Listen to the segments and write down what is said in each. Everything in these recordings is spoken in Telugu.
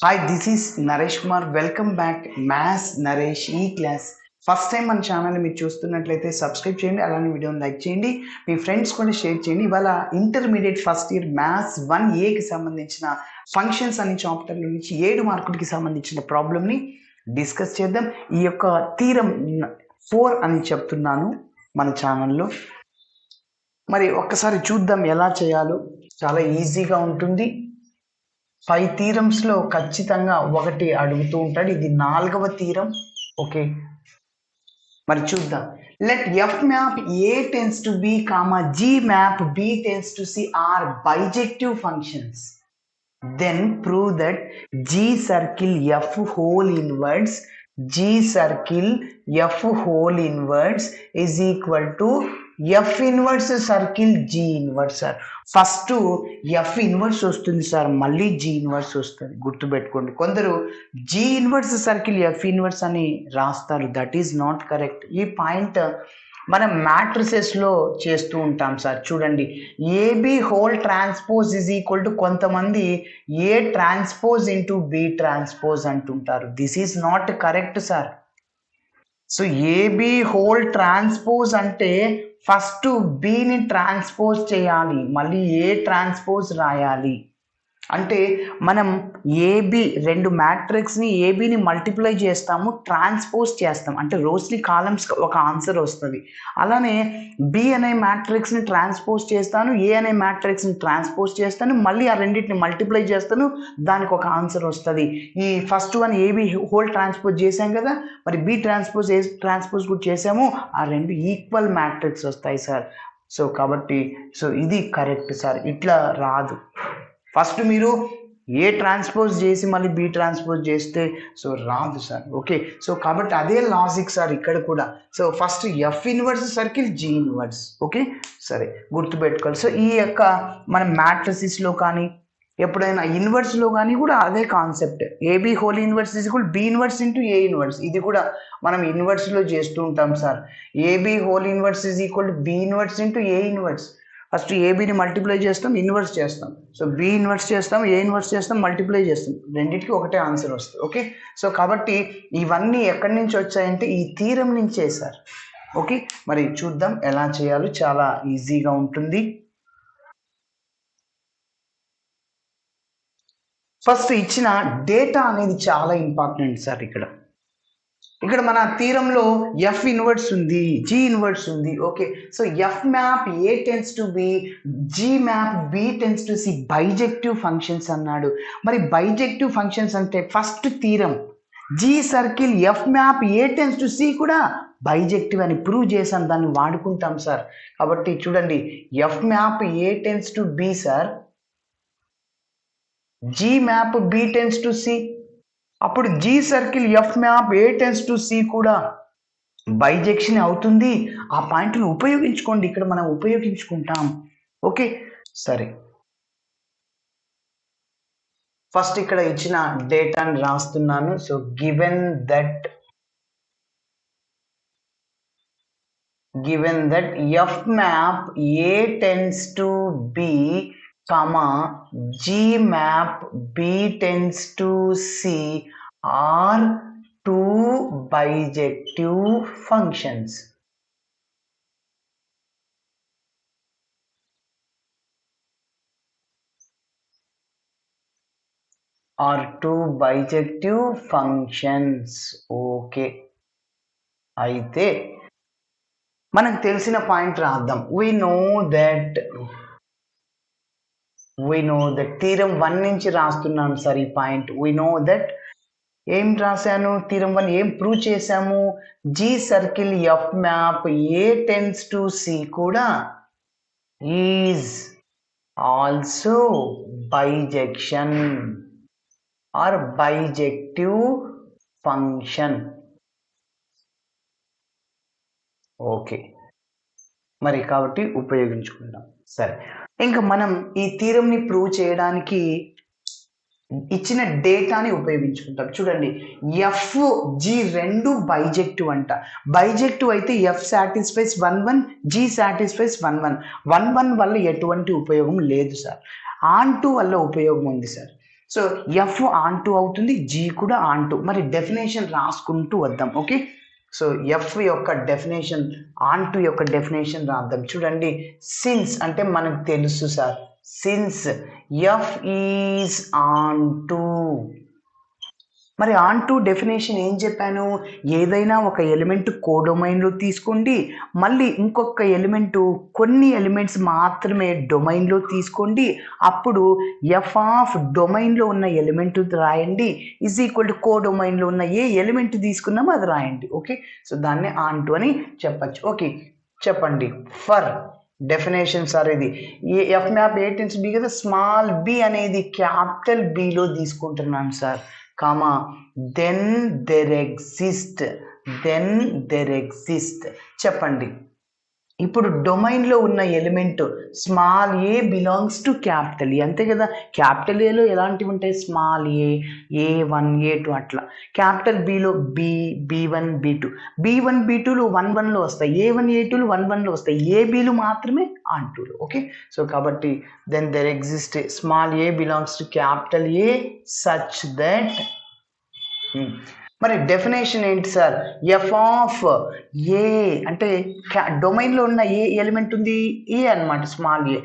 Hi, this is Naresh Kumar. Welcome back maths Naresh ఈ క్లాస్. ఫస్ట్ టైం మన ఛానల్ని మీరు చూస్తున్నట్లయితే సబ్స్క్రైబ్ చేయండి, అలానే వీడియోని లైక్ చేయండి, మీ ఫ్రెండ్స్ కూడా షేర్ చేయండి. ఇవాళ ఇంటర్మీడియట్ ఫస్ట్ ఇయర్ మ్యాథ్స్ 1Aకి సంబంధించిన ఫంక్షన్స్ అనే చాప్టర్ నుంచి 7 మార్కులకి సంబంధించిన ప్రాబ్లమ్ని డిస్కస్ చేద్దాం. ఈ యొక్క థీరం 4 అని చెప్తున్నాను మన ఛానల్లో. మరి ఒక్కసారి చూద్దాం ఎలా చేయాలో. చాలా ఈజీగా ఉంటుంది. 5 థీరమ్స్లో ఖచ్చితంగా ఒకటి అడుగుతూ ఉంటాడు. ఇది 4వ థీరం. ఓకే, మరి చూద్దాం. Let F map A tends to B comma G map B tends to C are bijective functions. Then prove that G circle F whole inverse G circle F whole inverse is equal to F inverse circle G inverse. Sir first F inverse వస్తుంది సార్, మళ్ళీ జీ ఇన్వర్స్ వస్తుంది. గుర్తుపెట్టుకోండి, కొందరు G inverse circle F inverse అని రాస్తారు. That is not correct. ఈ పాయింట్ మనం మ్యాట్రిసెస్లో చేస్తూ ఉంటాం సార్. చూడండి, AB whole transpose is equal to కొంతమంది A transpose into B transpose అంటుంటారు. This is not correct sir. So AB whole transpose అంటే ఫస్ట్ బిని ట్రాన్స్పోజ్ చేయాలి, మళ్ళీ ఏ ట్రాన్స్పోజ్ రాయాలి. అంటే మనం ఏబి రెండు మ్యాట్రిక్స్ని ఏబిని మల్టిప్లై చేస్తాము, ట్రాన్స్పోజ్ చేస్తాం, అంటే రోస్ని కాలమ్స్ ఒక ఆన్సర్ వస్తుంది. అలానే బి అనే మ్యాట్రిక్స్ని ట్రాన్స్పోజ్ చేస్తాను, ఏ అనే మ్యాట్రిక్స్ని ట్రాన్స్పోజ్ చేస్తాను, మళ్ళీ ఆ రెండింటిని మల్టిప్లై చేస్తాను, దానికి ఒక ఆన్సర్ వస్తుంది. ఈ first one AB whole transpose చేసాం కదా, మరి బి ట్రాన్స్పోజ్ కూడా చేసాము, ఆ రెండు ఈక్వల్ మ్యాట్రిక్స్ వస్తాయి సార్. సో కాబట్టి ఇది కరెక్ట్ సార్. ఇట్లా రాదు. ఫస్ట్ మీరు ఏ ట్రాన్స్పోజ్ చేసి మళ్ళీ బి ట్రాన్స్పోజ్ చేస్తే రాదు సార్. ఓకే, సో కాబట్టి అదే లాజిక్ సార్ ఇక్కడ కూడా. So first F inverse circle G inverse. Okay, సరే గుర్తుపెట్టుకోవాలి. సో ఈ యొక్క మన మ్యాట్రిసిస్లో కానీ ఎప్పుడైనా ఇన్వర్స్లో కానీ కూడా అదే concept. AB whole inverse is equal B inverse into A inverse. ఇది కూడా మనం ఇన్వర్స్లో చేస్తూ ఉంటాం sir. AB whole inverse is equal B inverse into A inverse. First ఏబిని మల్టిప్లై చేస్తాం, ఇన్వర్స్ చేస్తాం. సో బి ఇన్వర్స్ చేస్తాం, ఏ ఇన్వర్స్ చేస్తాం, మల్టిప్లై చేస్తాం, రెండింటికి ఒకటే ఆన్సర్ వస్తుంది. ఓకే, సో కాబట్టి ఇవన్నీ ఎక్కడి నుంచి వచ్చాయంటే ఈ థీరం నుంచే సార్. ఓకే, మరి చూద్దాం ఎలా చేయాలో. చాలా ఈజీగా ఉంటుంది. ఫస్ట్ ఇచ్చిన డేటా అనేది చాలా ఇంపార్టెంట్ సార్. ఇక్కడ మన థీరంలో ఎఫ్ ఇన్వర్స్ ఉంది, జీ ఇన్వర్స్ ఉంది. Okay, so F map A tends to B, G map B tends to C bijective functions అన్నాడు. మరి బైజెక్టివ్ ఫంక్షన్స్ అంటే first theorem G circle F map A tends to C కూడా బైజెక్టివ్ అని ప్రూవ్ చేసాం, దాన్ని వాడుకుంటాం సార్. కాబట్టి చూడండి, F map A tends to B sir, G map B tends to C, అప్పుడు G circle F map A tends to C కూడా బైజెక్షన్ అవుతుంది. ఆ పాయింట్ను ఉపయోగించుకోండి, ఇక్కడ మనం ఉపయోగించుకుంటాం. ఓకే, సరే ఫస్ట్ ఇక్కడ ఇచ్చిన డేటాని రాస్తున్నాను. So given that F map A tends to B comma G map B tends to C are two bijective functions. Are two bijective functions. Okay, అయితే మనకు తెలిసిన పాయింట్ రాద్దాం. we know that థీరం 1 నుంచి రాస్తున్నాను సార్ ఈ పాయింట్. we know that ఏం రాశాను, థీరం 1 ఏం ప్రూవ్ చేశాము, G circle F map A tends to C కూడా is also bijection or bijective function. Okay, మరి కాబట్టి ఉపయోగించుకుందాం. సరే, ఇంకా మనం ఈ థీరంని ప్రూవ్ చేయడానికి ఇచ్చిన డేటాని ఉపయోగించుకుంటాం. చూడండి, ఎఫ్ జీ రెండు బైజెక్టివ్ అంట. బైజెక్టివ్ అయితే ఎఫ్ సాటిస్ఫైస్ 1 జీ సాటిస్ఫైస్ 1 వల్ల ఎటువంటి ఉపయోగం లేదు సార్. ఆన్ టూ వల్ల ఉపయోగం ఉంది sir. So F on to అవుతుంది, జీ కూడా ఆన్ టు. మరి డెఫినేషన్ రాసుకుంటూ వద్దాం. ఓకే, సో ఎఫ్ యొక్క డెఫినేషన్, ఆన్ టు యొక్క డెఫినేషన్ రాద్దాం. చూడండి, సిన్స్ అంటే మనకు తెలుసు sir, since F is onto. మరి ఆన్ టు డెఫినేషన్ ఏం చెప్పాను, ఏదైనా ఒక ఎలిమెంట్ కోడొమైన్లో తీసుకోండి, మళ్ళీ ఇంకొక ఎలిమెంట్ కొన్ని ఎలిమెంట్స్ మాత్రమే డొమైన్లో తీసుకోండి, అప్పుడు ఎఫ్ ఆఫ్ డొమైన్లో ఉన్న ఎలిమెంట్ రాయండి ఈజ్ ఈక్వల్ టు కోడొమైన్లో ఉన్న ఏ ఎలిమెంట్ తీసుకున్నామో అది రాయండి. ఓకే, సో దాన్ని ఆన్ టు అని చెప్పచ్చు. ఓకే, చెప్పండి ఫర్ డెఫినేషన్ సార్. ఇది F map A tends B కదా, స్మాల్ బి అనేది క్యాపిటల్ బిలో తీసుకుంటున్నాను sir, comma then there exist, then there exist. చెప్పండి, ఇప్పుడు డొమైన్లో ఉన్న element small A belongs to capital A, అంతే కదా. క్యాపిటల్ ఏలో ఎలాంటివి ఉంటాయి, స్మాల్ ఏ1 ఏ2 అట్లా. క్యాపిటల్ బిలో బి1 బి2, బి1 బి2లు 1 1లో వస్తాయి, ఏ1 ఏ2లు 1 1లో వస్తాయి, ఏబిలు మాత్రమే ఆన్ టూలు. ఓకే, సో కాబట్టి then there exist small A belongs to capital A such that. మరి డెఫినేషన్ ఏంటి సార్, ఎఫ్ ఆఫ్ ఏ అంటే డొమైన్లో ఉన్న ఏ ఎలిమెంట్ ఉంది, ఏ అనమాట, స్మాల్ ఏ.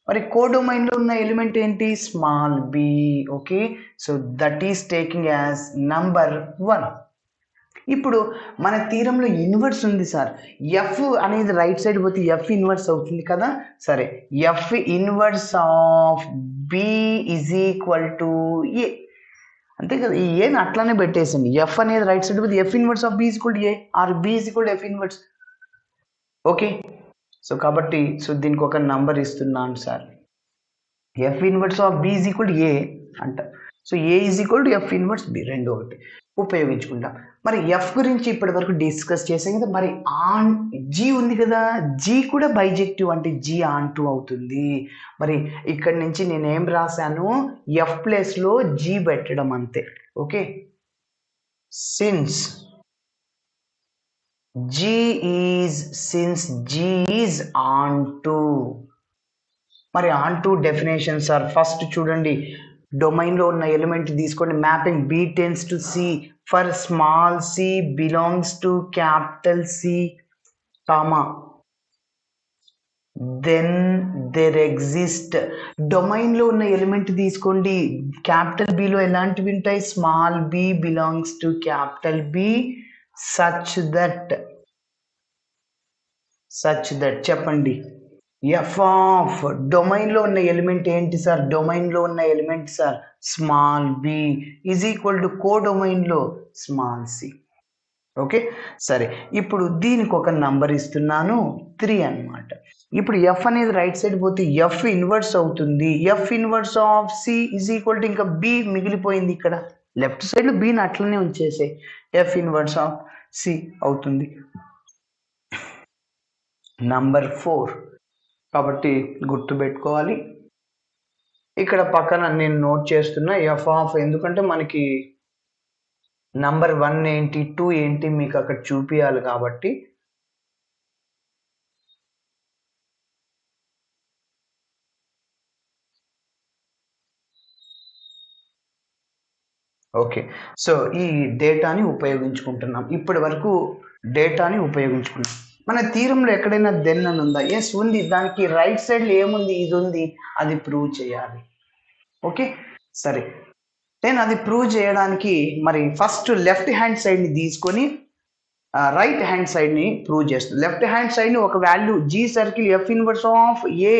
మరి కోడొమైన్లో ఉన్న ఎలిమెంట్ ఏంటి, small B. Okay, so that is taking as number 1. ఇప్పుడు మన థీరంలో ఇన్వర్స్ ఉంది సార్, ఎఫ్ అనేది రైట్ సైడ్ పోతే ఎఫ్ ఇన్వర్స్ అవుతుంది కదా. సరే, F inverse of B is equal to A, అంతే కదా. ఈ ఏని అట్లానే పెట్టేసింది, ఎఫ్ అనేది రైట్ సైడ్ పోతే F inverse of B is equal to A or B is equal to F inverse. Okay, so కాబట్టి సో దీనికి ఒక నంబర్ ఇస్తున్నాను sir, F inverse of B is equal to A అంట. So A is equal to F inverse B, రెండు ఒకటి ఉపయోగించుకుంటాం. మరి ఎఫ్ గురించి ఇప్పటి వరకు డిస్కస్ చేసాం కదా. మరి ఆన్ జీ ఉంది కదా, జీ కూడా బైజెక్టివ్ అంటే జీ ఆన్ టు అవుతుంది. మరి ఇక్కడ నుంచి నేను ఏం రాశాను, ఎఫ్ ప్లేస్లో జీ పెట్టడం అంతే. Okay, since G is, since G is onto. మరి onto definition sir, first చూడండి, డొమైన్లో ఉన్న ఎలిమెంట్ తీసుకోండి, mapping B tends to C for small C belongs to capital C, comma then there exist. డొమైన్లో ఉన్న ఎలిమెంట్ తీసుకోండి, క్యాపిటల్ బిలో ఎలాంటివి ఉంటాయి, small B belongs to capital B such that, such that. చెప్పండి, ఎఫ్ ఆఫ్ డొమైన్లో ఉన్న ఎలిమెంట్ ఏంటి సార్, డొమైన్లో ఉన్న element sir small B is equal to కోడొమైన్లో స్మాల్ సి. ఓకే, సరే, ఇప్పుడు దీనికి ఒక నంబర్ ఇస్తున్నాను 3 అన్నమాట. ఇప్పుడు ఎఫ్ అనేది రైట్ సైడ్ పోతే ఎఫ్ ఇన్వర్స్ అవుతుంది, F inverse of C is equal to ఇంకా బి మిగిలిపోయింది ఇక్కడ, లెఫ్ట్ సైడ్ బిని అట్లనే ఉంచేసే, ఎఫ్ ఇన్వర్స్ ఆఫ్ సి అవుతుంది నంబర్ 4. కాబట్టి గుర్తుపెట్టుకోవాలి, ఇక్కడ పక్కన నేను నోట్ చేస్తున్నా ఎఫ్ ఆఫ్, ఎందుకంటే మనకి నంబర్ 1 ఏంటి 2 ఏంటి మీకు అక్కడ చూపించాలి కాబట్టి. ఓకే, సో ఈ డేటాని ఉపయోగించుకుంటున్నాం, ఇప్పటి వరకు డేటాని ఉపయోగించుకున్నాం. మన థీరంలో ఎక్కడైనా దెన్ అని ఉందా, ఎస్ ఉంది, దానికి రైట్ సైడ్లో ఏముంది, ఇది ఉంది, అది ప్రూవ్ చేయాలి. ఓకే, సరే, నేను అది ప్రూవ్ చేయడానికి మరి ఫస్ట్ లెఫ్ట్ హ్యాండ్ సైడ్ని తీసుకొని రైట్ హ్యాండ్ సైడ్ని ప్రూవ్ చేస్తుంది. లెఫ్ట్ హ్యాండ్ సైడ్ని ఒక value G circle F inverse of A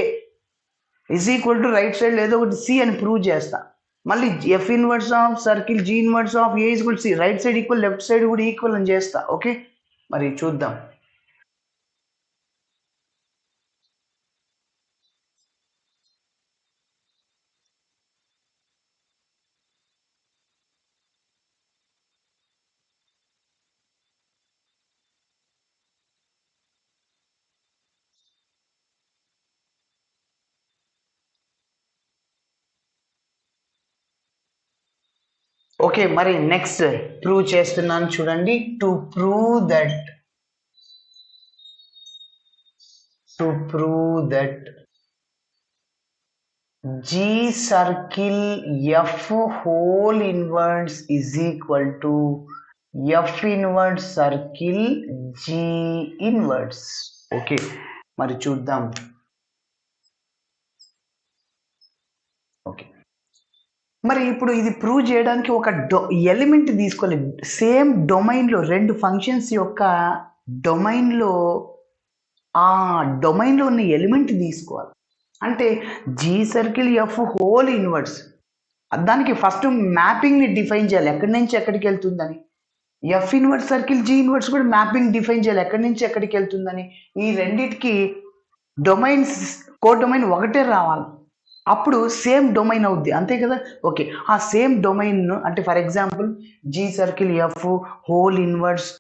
is equal to right side ఏదో ఒకటి సి అని ప్రూవ్ చేస్తా. మళ్ళీ F inverse of circle G inverse of A equal C, right side equal left side కూడా ఈక్వల్ అని చేస్తా. ఓకే, మరి చూద్దాం. ఓకే, మరి నెక్స్ట్ ప్రూవ్ చేస్తున్నాను చూడండి. To prove that G circle F whole inverse is equal to F inverse circle G inverse. Okay, మరి చూద్దాం. ఓకే, మరి ఇప్పుడు ఇది ప్రూవ్ చేయడానికి ఒక ఎలిమెంట్ తీసుకోవాలి. సేమ్ డొమైన్లో రెండు ఫంక్షన్స్ యొక్క డొమైన్లో ఆ డొమైన్లో ఉన్న ఎలిమెంట్ తీసుకోవాలి. అంటే G circle F whole inverse, దానికి ఫస్ట్ మ్యాపింగ్ని డిఫైన్ చేయాలి, ఎక్కడి నుంచి ఎక్కడికి వెళ్తుందని. F inverse circle G inverse కూడా మ్యాపింగ్ డిఫైన్ చేయాలి, ఎక్కడి నుంచి ఎక్కడికి వెళ్తుందని. ఈ రెండింటికి డొమైన్స్ డొమైన్ ఒకటే రావాలి, అప్పుడు సేమ్ డొమైన్ అవుద్ది, అంతే కదా. ఓకే, ఆ సేమ్ డొమైన్ అంటే for example G circle F whole inverse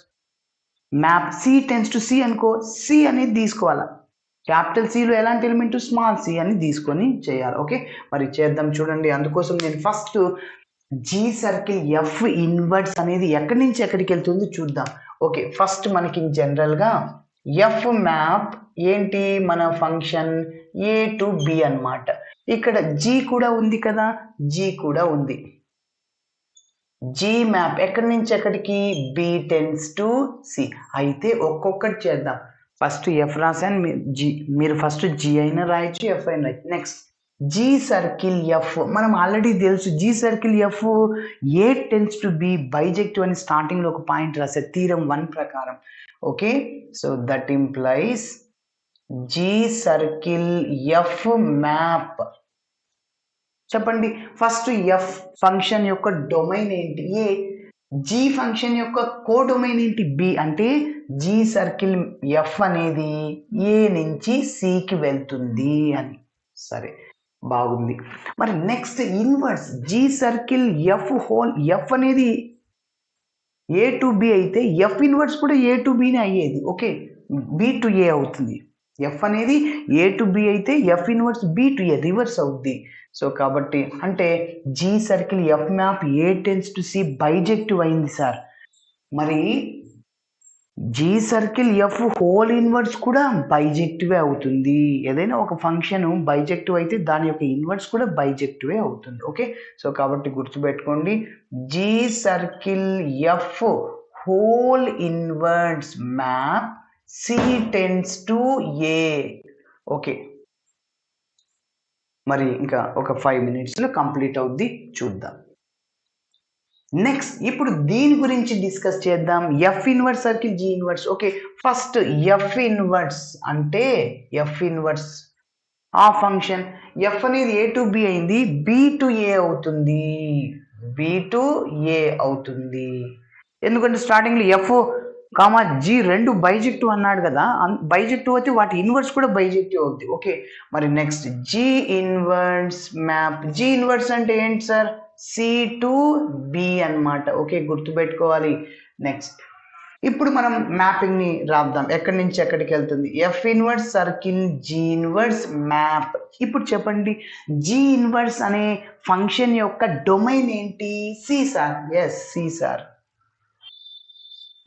map C tends to C అనుకో, సి అనేది తీసుకోవాలి. క్యాపిటల్ సిలో ఎలాంటి ఎలిమెంట్, స్మాల్ సి అని తీసుకొని చేయాలి. ఓకే, మరి చేద్దాం చూడండి. అందుకోసం నేను first G circle F inverse అనేది ఎక్కడి నుంచి ఎక్కడికి వెళ్తుంది చూద్దాం. ఓకే, ఫస్ట్ మనకి జనరల్గా ఎఫ్ మ్యాప్ ఏంటి, మన ఫంక్షన్ ఏ టు బి అన్నమాట. ఇక్కడ జీ కూడా ఉంది కదా, జీ కూడా ఉంది. జీ మ్యాప్ ఎక్కడి నుంచి ఎక్కడికి, బి టెన్స్ టు సి. అయితే ఒక్కొక్కటి చేద్దాం. ఫస్ట్ ఎఫ్ రాశాను, జీ, మీరు ఫస్ట్ జీ అయినా రాయొచ్చు, ఎఫ్ అయినా రాయొచ్చు. నెక్స్ట్ జీ సర్కిల్ ఎఫ్, మనం ఆల్రెడీ తెలుసు G circle F A tends to B bijective అని స్టార్టింగ్లో ఒక పాయింట్ రాసే థీరం 1 ప్రకారం. Okay, so that implies G circle F map. చెప్పండి, ఫస్ట్ ఎఫ్ ఫంక్షన్ యొక్క డొమైన్ ఏంటి, ఏ. జీ ఫంక్షన్ యొక్క కోడొమైన్ ఏంటి, బి. అంటే జీ సర్కిల్ ఎఫ్ అనేది ఏ నుంచి సికి వెళ్తుంది అని. సరే, బాగుంది. మరి next inverse G circle F whole, F అనేది ఏ టు బి అయితే ఎఫ్ ఇన్వర్స్ కూడా ఏ టు బిని అయ్యేది. ఓకే, బి టు ఏ అవుతుంది. ఎఫ్ అనేది ఏ టు బి అయితే F inverse B to A reverse అవుద్ది. సో కాబట్టి అంటే G circle F map A tends to C bijective అయింది సార్. మరి G circle F whole inverse కూడా బైజెక్టివే అవుతుంది. ఏదైనా ఒక ఫంక్షన్ బైజెక్టివ్ అయితే దాని యొక్క ఇన్వర్స్ కూడా బైజెక్టివే అవుతుంది. ఓకే, సో కాబట్టి గుర్తుపెట్టుకోండి, g circle F whole inverse map C tends to A. Okay, మరి ఇంకా ఒక 5 minutesలో కంప్లీట్ అవుద్ది, చూద్దాం. నెక్స్ట్ ఇప్పుడు దీని గురించి డిస్కస్ చేద్దాం, f inverse circle G inverse. Okay, first F inverse అంటే ఎఫ్ ఇన్వర్స్ ఆ ఫంక్షన్ ఎఫ్ అనేది ఏ టు బి అయింది, బి టు ఏ అవుతుంది, బి టు ఏ అవుతుంది. ఎందుకంటే స్టార్టింగ్లో ఎఫ్ కామా జీ రెండు బైజెక్టివ్ అన్నాడు కదా, బైజెక్టివ్ అయితే వాటి ఇన్వర్స్ కూడా బైజెక్టివ్ అవుతుంది. ఓకే, మరి next g inverse map, g inverse అంటే ఏంటి సార్, సి టు బి అన్నమాట. ఓకే, గుర్తుపెట్టుకోవాలి. నెక్స్ట్ ఇప్పుడు మనం మ్యాపింగ్ని రాద్దాం, ఎక్కడి నుంచి ఎక్కడికి వెళ్తుంది. F inverse circle G inverse map. ఇప్పుడు చెప్పండి, జీ ఇన్వర్స్ అనే ఫంక్షన్ యొక్క డొమైన్ ఏంటి, C sir. Yes, C sir.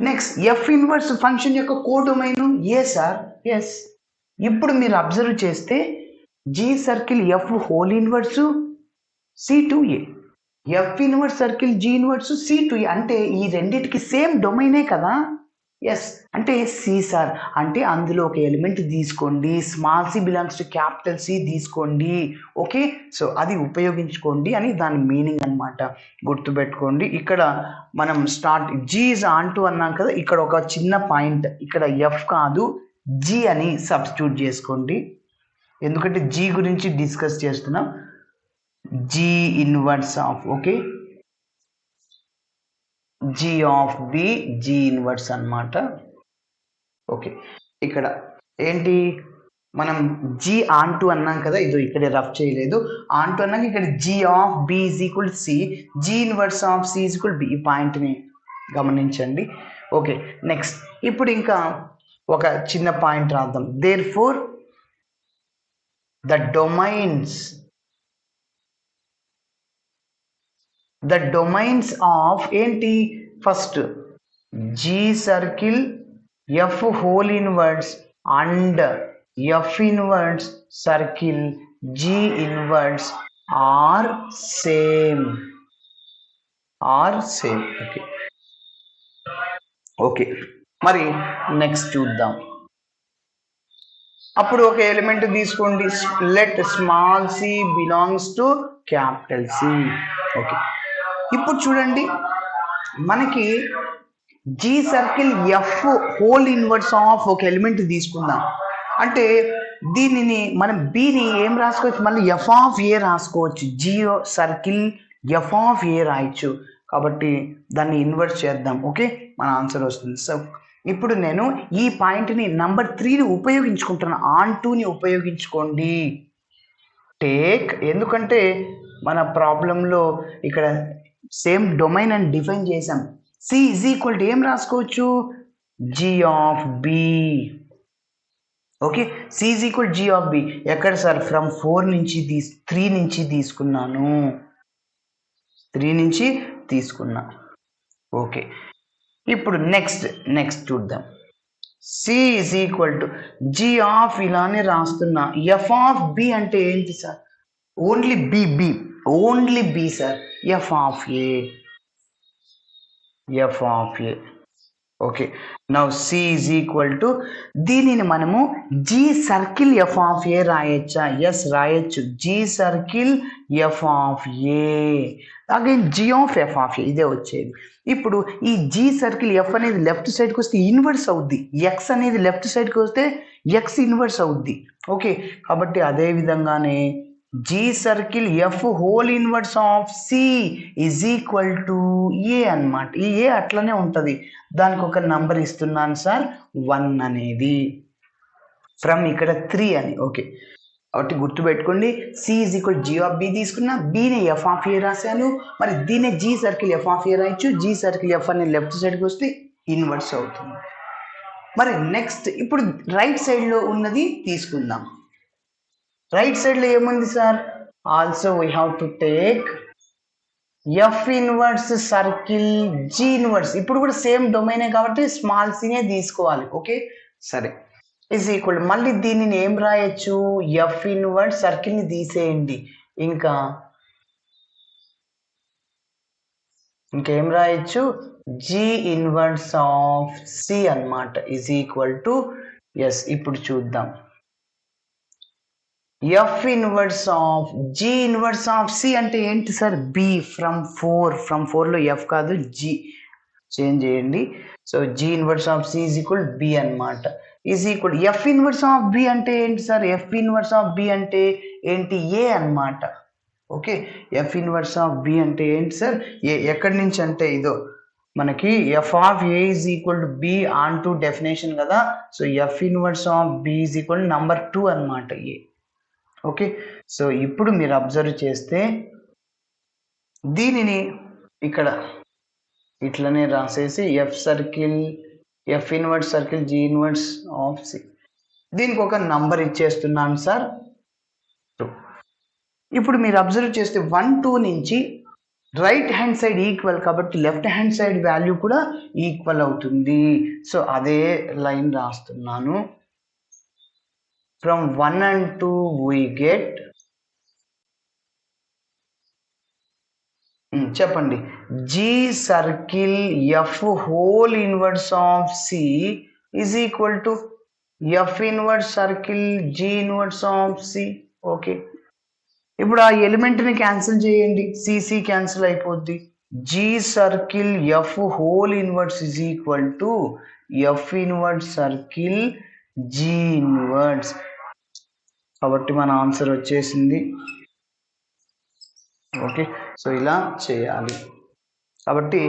Next f inverse function యొక్క కోడొమైన్ ఏ సార్. ఎస్. ఇప్పుడు మీరు అబ్జర్వ్ చేస్తే g circle F whole inverse C to A, F inverse circle G inverse C to A, అంటే ఈ రెండింటికి సేమ్ డొమైనే కదా. ఎస్, అంటే సి సార్. అంటే అందులో ఒక ఎలిమెంట్ తీసుకోండి, small C belongs to capital C తీసుకోండి. ఓకే, సో అది ఉపయోగించుకోండి అని దాని మీనింగ్ అనమాట. గుర్తుపెట్టుకోండి, ఇక్కడ మనం start g is onto అన్నాం కదా, ఇక్కడ ఒక చిన్న పాయింట్, ఇక్కడ ఎఫ్ కాదు జీ అని సబ్స్టిట్యూట్ చేసుకోండి, ఎందుకంటే జీ గురించి డిస్కస్ చేస్తున్నాం. G inverse of, okay, g of B, g inverse అన్నమాట. ఓకే, ఇక్కడ ఏంటి, మనం జీ ఆన్ టు అన్నాం కదా, ఇది ఇక్కడ రఫ్ చేయలేదు. ఆన్ టు అన్నాక ఇక్కడ g of B is equal C, g inverse of C is equal B. ఈ పాయింట్ని గమనించండి. ఓకే, నెక్స్ట్ ఇప్పుడు ఇంకా ఒక చిన్న పాయింట్ రాద్దాం. Therefore the domains of ఏంటి, first G circle F whole inverse and F inverse circle G inverse are same okay okay మరి నెక్స్ట్ చూద్దాం. అప్పుడు ఒక ఎలిమెంట్ తీసుకోండి, let small C belongs to capital C. Okay ఇప్పుడు చూడండి, మనకి G circle F whole inverse of ఒక ఎలిమెంట్ తీసుకుందాం. అంటే దీనిని మనం బిని ఏం రాసుకోవచ్చు, మళ్ళీ ఎఫ్ ఆఫ్ ఏ రాసుకోవచ్చు. G circle F of A రాయొచ్చు. కాబట్టి దాన్ని ఇన్వర్స్ చేద్దాం. ఓకే, మన ఆన్సర్ వస్తుంది. సో ఇప్పుడు నేను ఈ పాయింట్ని నంబర్ 3ని ఉపయోగించుకుంటున్నాను. ఆన్ 2ని ఉపయోగించుకోండి. టేక్, ఎందుకంటే మన ప్రాబ్లంలో ఇక్కడ సేమ్ డొమైన్ అని డిఫైన్ చేసాం. సి ఈజ్ ఈక్వల్ టు ఏం రాసుకోవచ్చు, g of B. Okay, C is equal g of B. ఎక్కడ సార్, ఫ్రమ్ 3 నుంచి తీసుకున్నాను. 3 నుంచి తీసుకున్నా. ఓకే, ఇప్పుడు నెక్స్ట్ చూద్దాం. C is equal to G of ఇలానే రాస్తున్నా. ఎఫ్ ఆఫ్ బి అంటే ఏంటి sir, only B sir. F of A. Okay, now C is equal to, దీనిని మనము G circle F of A రాయొచ్చా? ఎస్ రాయొచ్చు. G circle F of A, again G of F of A, ఇదే వచ్చేది. ఇప్పుడు ఈ జీ సర్కిల్ ఎఫ్ అనేది లెఫ్ట్ సైడ్కి వస్తే ఇన్వర్స్ అవుద్ది, ఎక్స్ అనేది లెఫ్ట్ సైడ్కి వస్తే ఎక్స్ ఇన్వర్స్ అవుద్ది. ఓకే, కాబట్టి అదే విధంగానే G circle F whole inverse of C is equal to A అన్నమాట. ఈ ఏ అట్లనే ఉంటుంది, దానికి ఒక నంబర్ ఇస్తున్నాను సార్, 1 అనేది, ఫ్రమ్ ఇక్కడ 3 అని. ఓకే, కాబట్టి గుర్తుపెట్టుకోండి, C is equal g of B తీసుకున్నా, బీని ఎఫ్ ఆఫ్ ఏ రాశాను. మరి దీనే g circle F of A రాయొచ్చు. జీ సర్కిల్ ఎఫ్ అనేది లెఫ్ట్ సైడ్కి వస్తే ఇన్వర్స్ అవుతుంది. మరి నెక్స్ట్ ఇప్పుడు రైట్ సైడ్లో ఉన్నది తీసుకుందాం. రైట్ సైడ్లో ఏముంది sir, also we have to take f inverse circle G inverse. ఇప్పుడు కూడా సేమ్ డొమైనే కాబట్టి స్మాల్ సీనే తీసుకోవాలి. ఓకే సరే, ఈజ్ ఈక్వల్, మళ్ళీ దీనిని ఏం రాయొచ్చు, ఎఫ్ ఇన్వర్స్ సర్కిల్ని తీసేయండి. ఇంకేం రాయొచ్చు, జీ ఇన్వర్స్ ఆఫ్ సి అన్నమాట, ఈజ్ ఈక్వల్ టు ఎస్. ఇప్పుడు చూద్దాం, F inverse of G inverse of C అంటే ఏంటి సార్, బి. ఫ్రమ్ 4లో ఎఫ్ కాదు జీ చేంజ్ చేయండి. So G inverse of C is equal B అనమాట, is equal F inverse of B అంటే ఏంటి sir, F inverse of B అంటే ఏంటి, ఏ అనమాట. Okay, F inverse of B అంటే ఏంటి సార్, ఏ. ఎక్కడి నుంచి అంటే ఇదో మనకి F of A is equal to B onto definition కదా. So F inverse of B is equal number 2 అనమాట, ఏ. ఓకే, సో ఇప్పుడు మీరు అబ్జర్వ్ చేస్తే దీనిని ఇక్కడ ఇట్లనే రాసేసి f inverse circle G inverse of C, దీనికి ఒక నంబర్ ఇచ్చేస్తున్నాను సార్, 2. ఇప్పుడు మీరు అబ్జర్వ్ చేస్తే 1, 2 నుంచి రైట్ హ్యాండ్ సైడ్ ఈక్వల్ కాబట్టి లెఫ్ట్ హ్యాండ్ సైడ్ వాల్యూ కూడా ఈక్వల్ అవుతుంది. సో అదే లైన్ రాస్తున్నాను. From 1 and 2 we get, చెప్పండి, g circle F whole inverse of C is equal to F inverse circle G inverse of C. Okay, ఇప్పుడు ఆ ఎలిమెంట్ని క్యాన్సిల్ చేయండి, సిసి క్యాన్సిల్ అయిపోద్ది. G circle F whole inverse is equal to F inverse circle G inverse. కాబట్టి మన ఆన్సర్ వచ్చేసింది. ఓకే, సో ఇలా చేయాలి. కాబట్టి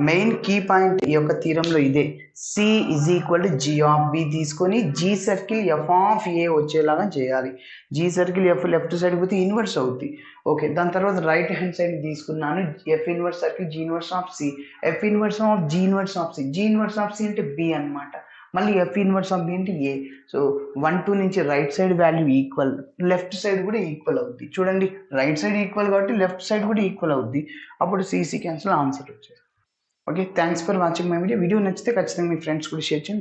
మెయిన్ కీ పాయింట్ ఈ యొక్క థీరంలో ఇదే, C is equal to G of B తీసుకొని g circle F of A వచ్చేలాగా చేయాలి. G circle f left side పోతే ఇన్వర్స్ అవుద్ది. ఓకే, దాని తర్వాత రైట్ హ్యాండ్ సైడ్ తీసుకున్నాను, f inverse circle G inverse of C, f inverse of G inverse of C. G inverse of C అంటే బి అనమాట, మళ్ళీ ఎఫ్ ఇన్వర్స్ ఆఫ్ బి అంటే ఏ. సో 1, 2 నుంచి right side value equal, left side కూడా ఈక్వల్ అవుద్ది. చూడండి, రైట్ సైడ్ ఈక్వల్ కాబట్టి లెఫ్ట్ సైడ్ కూడా ఈక్వల్ అవుద్ది. అప్పుడు సిసి క్యాన్సిల్, ఆన్సర్ వచ్చేది. Okay, thanks for watching my video. Video నచ్చితే ఖచ్చితంగా మీ ఫ్రెండ్స్ కూడా షేర్ చేయండి.